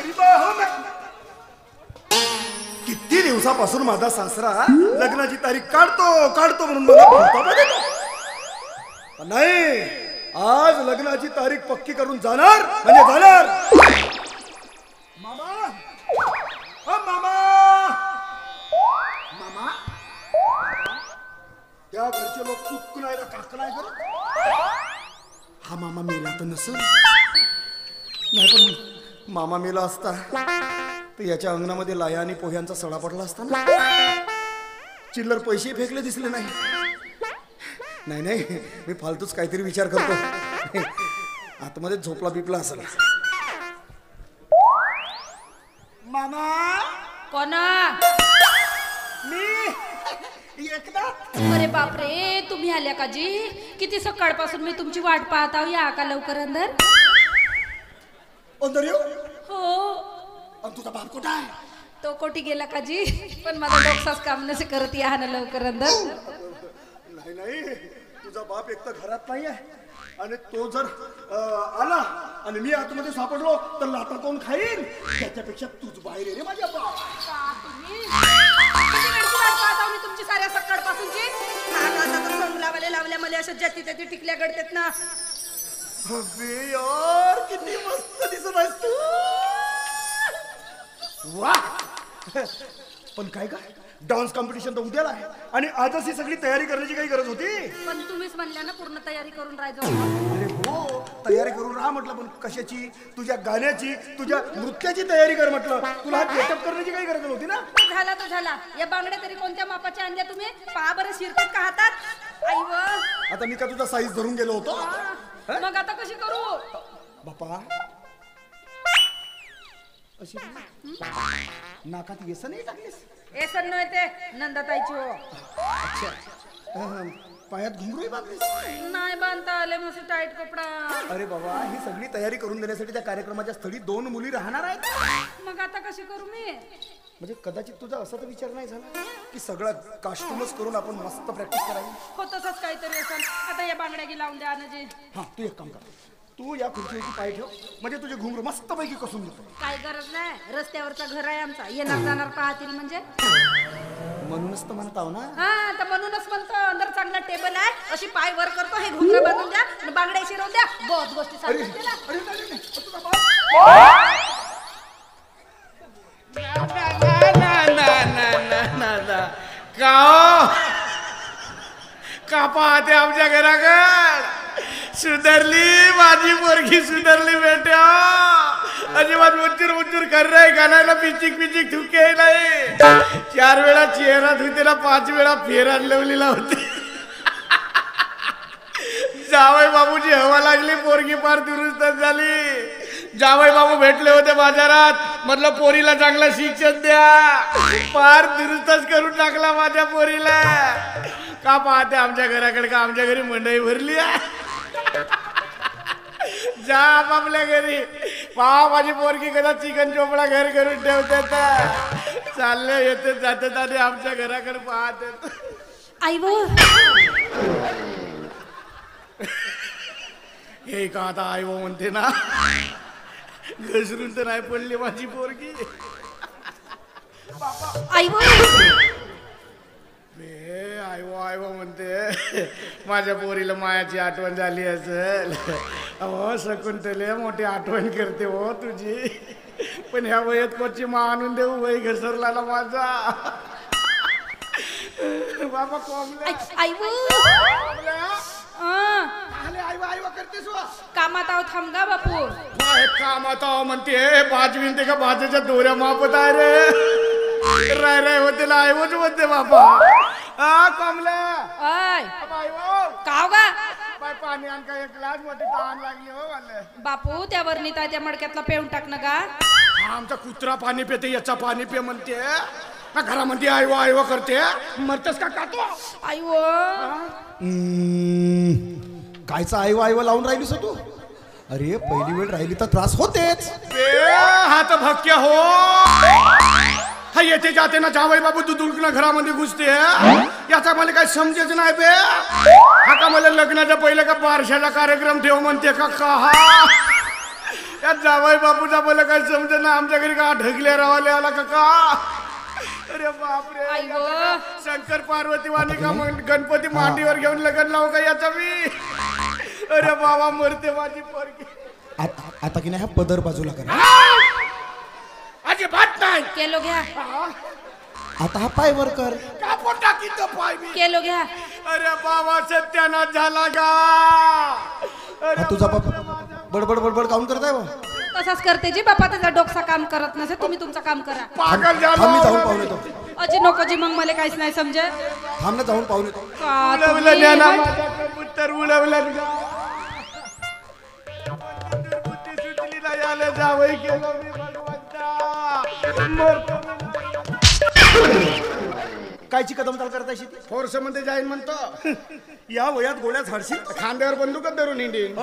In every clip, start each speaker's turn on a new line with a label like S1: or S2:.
S1: तेरी बाहों में। किती दिवसापासून माझा सासरा लग्नाची तारीख काढतो म्हणून मला भरतावा देतो, नाही आज लग्नाची तारीख पक्की करून जाणार म्हणजे जाणार। मामा, मामा, मामा, त्या घरचे लोक कुक नाही काक नाही करत। हा मामा मेला तर नसेल, नाही पण मामा मेला असता तर याच्या अंगणामध्ये लाया आणि पोह्यांचा सडा पडला असता ना। चिल्लर पैसे फेकले दिसले नाही। नाही नाही, मी फालतूच काहीतरी विचार करतो। आतमध्ये झोपला बिपला असेल। मामा,
S2: कोणा?
S1: मी एकदा।
S2: अरे बापरे, तुम्ही आल्या का जी? किती सकाळपासून मी तुमची वाट पाहत आहो, या का लवकर अंदर।
S1: अंदर येऊ?
S2: हो।
S1: आणि तुझा बाप कुठं आहे?
S2: तो कोटी गेला का जी? पण माझा डोकसाच काम नसे करत, या ना लवकर अंदर।
S1: नाही नाही, तुझा बाप एक तर घरात नाही आहे आणि तो जर आला आणि मी आतमध्ये सापडलो तर लाता कोण खाईन? त्याच्यापेक्षा तूच बाहेर ये रे माझ्या बाप।
S2: मी तुमची साऱ्या सकाळपासूनची बंगलावाले लावल्या मला अशा जाती त्याची टिकल्या गडतात ना।
S1: अबे यार, किती मस्त दिसत आहेस तू। वाह, पण काय डान्स कॉम्पिटिशन तर उद्याला आहे आणि आजच ही सगळी तयारी करण्याची काही गरज होती?
S2: पण तुम्हीच म्हणल्या ना पूर्ण तयारी करून राहायचं।
S1: अरे हो, तयारी करून राहा म्हटलं, पण कशाची? तुझ्या गाण्याची, तुझ्या नृत्याची तयारी कर म्हटलं। तुला गेटअप करण्याची काही गरज नव्हती ना।
S2: झाला तो झाला। या बांगड्या तरी कोणत्या मापाच्या आणल्या तुम्ही? पहा बरं शिरतात का हातात? आई व,
S1: आता मी का तुझा साईज धरून गेलो होतो?
S2: मग आता कशी करू?
S1: बापा, अशी नाकात येस नाही टाकलीस?
S2: एसन नाही ते नंदाताईची हो।
S1: अच्छा, पायात घुंगरूही बांधलीस?
S2: नाही बांधता आले मस्त टाईट कपडा।
S1: अरे बाबा, ही सगळी तयारी करून देण्यासाठी त्या कार्यक्रमाच्या स्थळी 2 मुली राहणार आहेत।
S2: मग आता कशी करू मी?
S1: म्हणजे कदाचित तुझा असा तर विचार नाही झाला की सगळं कास्ट्यूमच करून आपण मस्त प्रॅक्टिस करावी?
S2: हो तसंच काहीतरी असेल। आता या बांगड्या गी लावून द्या ना जी।
S1: हा, तू एक काम कर, तू या खुर्चीवरती पाय ठेव, म्हणजे तुझे घुंगरू मस्त पैकी कसून देतो।
S2: काय गरज नाही, रस्त्यावरचा घर आहे आमचा, येणार जाणार पाहतील म्हणजे।
S1: म्हणूनच तर म्हणत आहो ना।
S2: हा, तर म्हणूनच म्हणतो अंदर चांगला टेबल आहे, अशी पाय वर करतो, हे घुंगरं बांधून द्या आणि बांगड्या शिरवून द्या, बहुत गोष्टी सांगतात त्याला।
S1: अरे नाही नाही, तुझा बाप
S3: का पाहते आमच्या घराकडे? सुधरली माझी पोरगी, सुधरली बेटा। अजिबात उच्चूर उच्चूर कर रहे, गाण्याला पिचिक पिचिक थुके नाही। 4 वेळा चेहरा धुतेला, 5 वेळा फेरा लावलेला होते। जावई बाबूची हवा लागली, पोरगी फार दुरुस्त झाली। जावई बाबू भेटले होते बाजारात, म्हटलं पोरीला चांगलं शिक्षण द्या, फार दुरुस्तच करून टाकला माझ्या पोरीला। का पाहते आमच्या घराकडे? का आमच्या घरी मंडई भरली आहे? जा आपापल्या घरी, पहा माझी पोरगी कदा चिकन चोपडा घर करून ठेवते तर चालले येते जाते आणि आमच्या घराकडे पाहते।
S2: आई वो,
S3: हे का आता आई वो म्हणते ना, घसरून तर नाही पडली माझी पोरगी।
S2: आई वो,
S3: आई वो म्हणते, माझ्या पोरीला मायाची आठवण झाली असेल। हो शकुंतले, मोठी आठवण करते हो तुझी, पण ह्या वयात कोणची मा आणून देऊ? वय घसरला ना माझा बाबा। कोंबल्या
S2: आई वो,
S1: आई करतेस?
S2: कामात आहो, थांब गा बापू।
S3: कामात आहो म्हणते, बाजवीन ते का बाजाच्या दोऱ्या मापत आहे रे। राय होते ना आईवच होते बापा। हा कमला,
S2: आय काव गा
S3: पाणी आण का, 1 ग्लास, मोठी तहान लागली हो मला।
S2: बापू, त्या वर्णिता त्या मडक्यातला पेऊन टाक ना गा।
S3: आमचा कुत्रा पाणी पिते, याचा पाणी पे म्हणते ना, घरामध्ये आईवा करते, मरतस का कातो?
S2: आई वो,
S1: कायचा आईवा लावून राहिलीस तू? अरे पहिली वेळ राहिली तर त्रास होतेच।
S3: हा तर भक्या हो, हा येते जाते ना जावई बाबू तू दुलकना घरामध्ये घुसते, याचा मला काही समजेच नाही बे। हा का मला लग्नाच्या पहिले का बारशाचा कार्यक्रम ठेव म्हणते का? या जावई बापूचा मला काय समजे ना आमच्या घरी का ढगल्या रावाले आला का अरे बापरे
S2: आई गं.
S3: शंकर पार्वती वाणी का मग गणपती मांडीवर घेऊन लग्न लावू का याचा मी अरे बाबा मरते माझी पोरगी
S1: आता की नाही हा पदर बाजूला करा.
S3: अजिबात नाही
S2: केलो घ्या
S1: आता हा पाय वर कर.
S3: कापून टाकी तो पाय मी
S2: केलो घ्या.
S3: अरे बाबा सत्यानाश झाला का
S1: हा तुझा बाप बडबड बडबड काऊन करताय बा?
S2: तसाच करते जी बापा त्याचा डोकसा काम करत नसे तुम्ही तुमचं काम करा.
S3: पागल
S1: थांब मी
S3: झाला
S1: जाऊन पाहून येतो.
S2: अजी नको जी मग मला काहीच नाही समजे
S1: थांब ना जाऊन पाहून येतो.
S2: का
S3: उडवलं
S2: तुम्ही
S3: ज्ञाना
S2: हट.
S3: माझ्या कबूतर उडवलं गा. बुद्धी सुचली नाही आलं जावई केलं मी भगवंता मरतो मी.
S1: कायची कदम चाल करताय शेती?
S3: फोर्स मध्ये जाईन म्हणतो
S1: या वयात गोळ्यात झाडशी
S3: खांद्यावर बंदूकच धरून इंडियन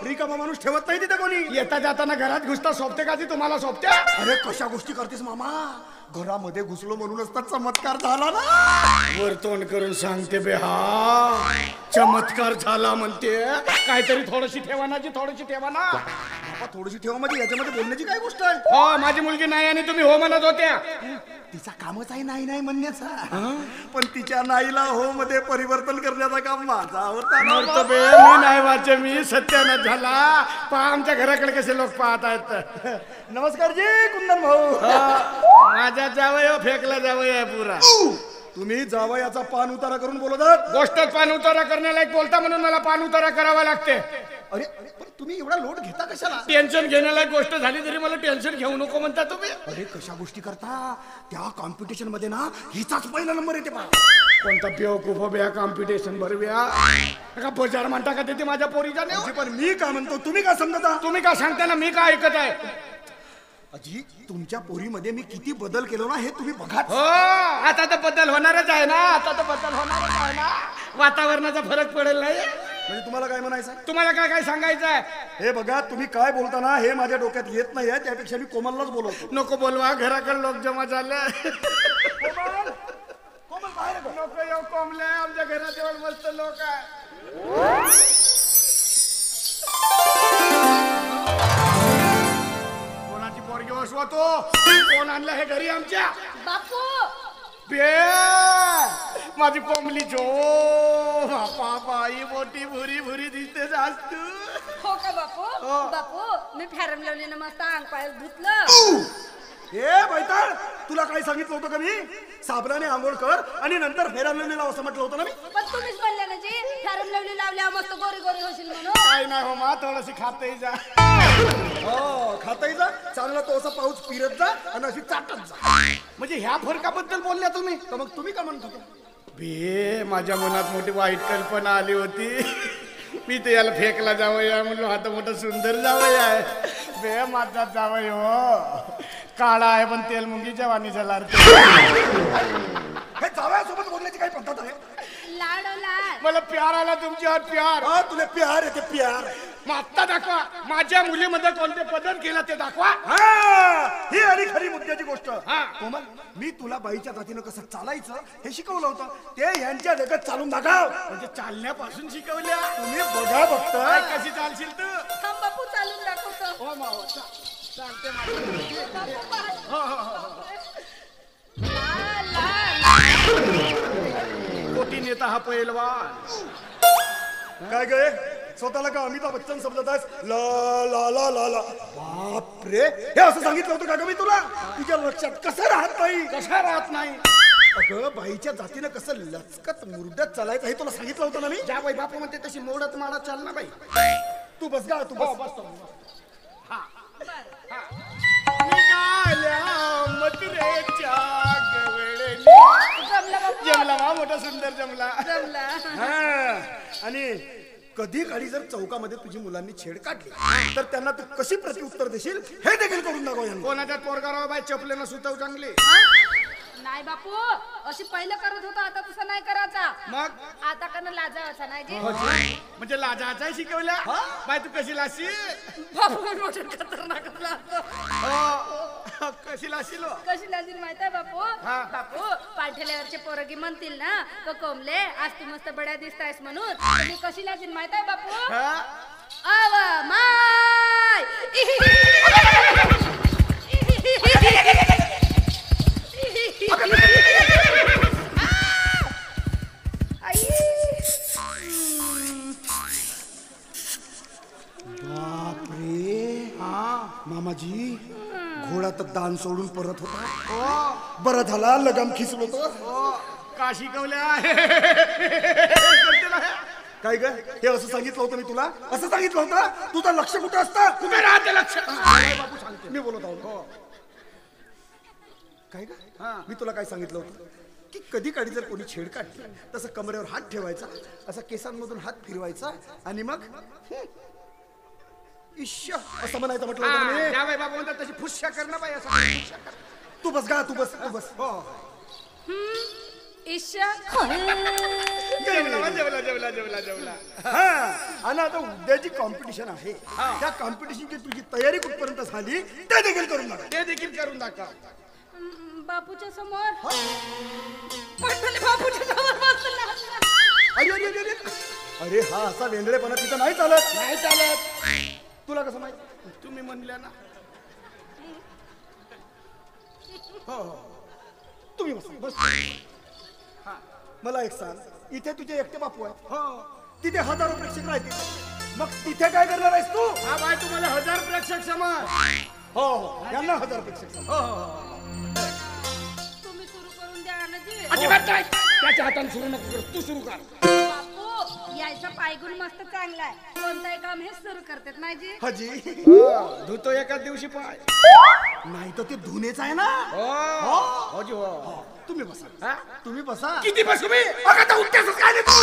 S1: रिकामा माणूस ठेवत नाही तिथे कोणी.
S3: येता जाताना घरात घुसता सोबते का ती तुम्हाला सोबत्या
S1: अरे कशा गोष्टी करतेस मामा? घरामध्ये घुसलो म्हणूनच तर चमत्कार झाला ना.
S3: वर तोंड करून सांगते बे हा चमत्कार झाला म्हणते काहीतरी थोडीशी ठेवानाची थोडीशी ठेवाना
S1: बाबा थोडीशी ठेवा मध्ये याच्यामध्ये बोलण्याची काय गोष्ट आहे?
S3: हो माझी मुलगी नाही आणि तुम्ही हो म्हणत होत्या
S1: तिचा कामच आहे नाही नाही म्हणण्याचा. पण तिच्या नाईला हो मध्ये परिवर्तन करण्याचा काम माझा होता ना.
S3: मरतो बे मी नाही वाचे मी सत्यानाश झाला पहा आमच्या घराकडे कसे लोक पाहत आहेत
S1: नमस्कार जी कुंदन भाऊ.
S3: माझ्या जावय फेकला जावय आहे पुरा
S1: तुम्ही जावयाचा पान उतारा करून बोलत आहात.
S3: गोष्टच पान उतारा करण्यालायक बोलता म्हणून मला पान उतारा करावा लागते
S1: अरे पण तुम्ही एवढा लोड घेता कशाला?
S3: टेन्शन घेण्यालायक गोष्ट झाली तरी मला टेन्शन घेऊ नको म्हणता तुम्ही
S1: अरे कशा गोष्टी करता? त्या कॉम्पिटिशन मध्ये ना हिचाच पहिला नंबर येते पहा.
S3: कोणता बेवकूफ ब्या कॉम्पिटिशन भरव्या का बजार म्हणता का ते माझ्या पोरीचा नाही
S1: अजी, पण मी काय म्हणतो तुम्ही काय समजता?
S3: तुम्ही का सांगता ना मी काय ऐकत आहे
S1: अजी तुमच्या पोरीमध्ये मी किती बदल केलो ना हे तुम्ही बघा.
S3: हो आता तर बदल होणारच आहे ना आता तर बदल होणारच आहे ना वातावरणाचा फरक पडेल नाही
S1: म्हणजे तुम्हाला काय म्हणायचं आहे?
S3: तुम्हाला काय काय सांगायचं आहे
S1: हे बघा तुम्ही काय बोलताना हे माझ्या डोक्यात येत नाही आहे. त्यापेक्षा मी कोमललाच बोलवतो.
S3: नको बोलवा घराकडे लोक जमा झाले
S1: कोमल, कोमल बाहेर ये.
S3: नको येऊ कोंबले आमच्या घराजवळ मस्त लोक आहे कोणाची पोरगी वसवतो कोण आणलं हे घरी आमच्या
S2: बापू
S3: बे माझी कोंबली जो बाई मोठी भुरी भुरी दिसते आज तू
S2: हो का बापू बापू मी फॅरम लावलेलं मस्त अंग पाय धुतलं
S1: हे बैताळ तुला काय सांगितलं होतं का मी? साबणाने आंघोळ कर आणि नंतर फेरा लाव असं म्हटलं होतं ना मी.
S2: पण तुम्हीच म्हणले ना जी फॅरम लावली लावल्या मस्त गोरी गोरी होशील म्हणून
S3: काय नाही हो मा थोडीशी खाते जा
S1: हो खाताही जा चांगला तो असा पाऊस फिरत जा आणि अशी चाटत जा.
S3: म्हणजे ह्या फरकाबद्दल बोलल्या तुम्ही
S1: तर मग तुम्ही का म्हणत होता?
S3: बे माझ्या मनात मोठी वाईट कल्पना आली होती मी तर याला फेकला जावं म्हणलो हा तर मोठा सुंदर जावं आहे बे माझा जावं हो काळा आहे पण तेल मुंगीच्या वाणी झाला
S1: हे जावयासोबत बोलण्याची काही पद्धत आहे?
S2: लाडला
S3: मला प्यार आला तुमच्यावर प्यार
S1: हा तुला प्यार येते प्यार.
S3: मग आत्ता दाखवा माझ्या मुलीमध्ये कोणते बदल केला ते दाखवा
S1: हा ही आणि खरी मुद्द्याची गोष्ट.
S3: हा.
S1: कोमल मी तुला बाईच्या जातीनं कसं चालायचं हे शिकवलं होतं ते यांच्या जगात चालून दाखव.
S3: म्हणजे चालण्यापासून शिकवल्या
S1: तुम्ही बघा
S3: काय
S1: बघता
S3: कशी चालशील तू
S2: थांब बापू चालून दाखवतो
S3: हो मावा चालते
S2: ला, ला,
S3: कोटी नेता हा पैलवान
S1: काय गे स्वतःला का अमिताभ बच्चन समजत आहेस? ला ला ला ला ला बाप रे हे असं सांगितलं होतं का ग मी तुला? तुझ्या लक्षात कसं राहत नाही?
S3: कशा राहत नाही
S1: अगं बाईच्या जातीनं कसं लचकत मुरड्यात चालायचं हे तुला सांगितलं होतं ना मी.
S3: ज्या बाई बापू म्हणते तशी मोडत माडा चाल ना बाई
S1: तू बस गा तू बस.
S3: निघाल्या मथुरेच्या गवळणी.
S2: जमला बापू
S3: जमला वा मोठा सुंदर जमला
S2: जमला
S1: हा आणि कधी काळी जर चौकामध्ये तुझी मुलांनी छेड काढली तर त्यांना तू कशी प्रत्युत्तर देशील हे देखील करून दाखव यांना.
S3: कोणाच्या पोरगाराव बाई चपलेनं सुतव चांगली
S2: नाही बापू अशी पहिलं करत होतो आता तसं नाही करायचा
S3: मग
S2: आता करणं लाजायचा नाही जी
S3: म्हणजे लाजाचा शिकवल्या बाई तू कशी लाशी
S2: बापू मोठे खतरनाक
S3: कशी लाशील हो?
S2: कशी लाजील माहित आहे बापू
S3: हा.
S2: बापू पाठेल्यावरचे पोरगी म्हणतील ना तो कोंबले आज तू मस्त बड्या दिसतायस म्हणून तर मी कशी लाजील माहित आहे बापू
S3: हा?
S2: अवमान पाय
S1: बापरे मामाजी घोडा तर दान सोडून परत होता बरं झाला लगाम खिचलो तो
S3: का शिकवल्या
S1: काय ग हे असं सांगितलं होतं मी तुला असं सांगितलं होतं तुझं लक्ष कुठं असतं
S3: कुठे राहते लक्ष
S1: बापू सांगते मी बोलत आहोत काय ग मी तुला काय सांगितलं होतं की कधी काढी जर कोणी छेड काढली तसं कमरेवर हात ठेवायचा असा केसांमधून हात फिरवायचा आणि मग इश्श असं म्हणायचं म्हटलं होतं मी.
S3: जावई बाबू म्हणतात तशी फुश्या करणं पाहिजे असं फुश्या कर.
S1: तू बस गा तू बस तू बस हो
S2: ईशा
S3: जेवला जेवला जेवला जेवला
S1: हा आणि आता उद्याची कॉम्पिटिशन आहे त्या कॉम्पिटिशनची तुझी तयारी कुठपर्यंत झाली ते देखील करून टाक
S3: ते देखील करून दाखव
S2: बापूच्या समोर पटकन बापूच्या समोर बसला.
S1: अरे अरे अरे अरे अरे हा असा वेंद्रेपणा तिथं नाही चालत
S3: नाही चालत
S1: तुला कसं माहिती
S3: तुम्ही म्हणल्या ना
S1: हो हो तुम्ही बस बस मला एक सांग इथे तुझे एकटे बापू आहे
S3: हो
S1: तिथे हजारो प्रेक्षक राहतील मग तिथे काय करणार आहेस तू
S3: हा बाय तुम्हाला 1000 प्रेक्षक समज
S1: हो हो यांना हजार प्रेक्षक समज.
S3: हो हो
S2: तुम्ही सुरू करून द्या ना जी.
S3: अजिबात नाही त्याच्या हाताने सुरू नको करू तू सुरू कर
S2: बापू यायचा पायगुण मस्त चांगला आहे कोणताही काम हे सुरू करतात नाही जी.
S1: हाजी
S3: धुतो एकाच दिवशी पाय
S1: नाही तर ते धुनेच आहे ना
S3: हो हो जी हो
S1: तुम्ही बसा
S3: हा?
S1: तुम्ही बसा
S3: किती बस तुम्ही
S1: अगं आता उठतेस काय नाही तू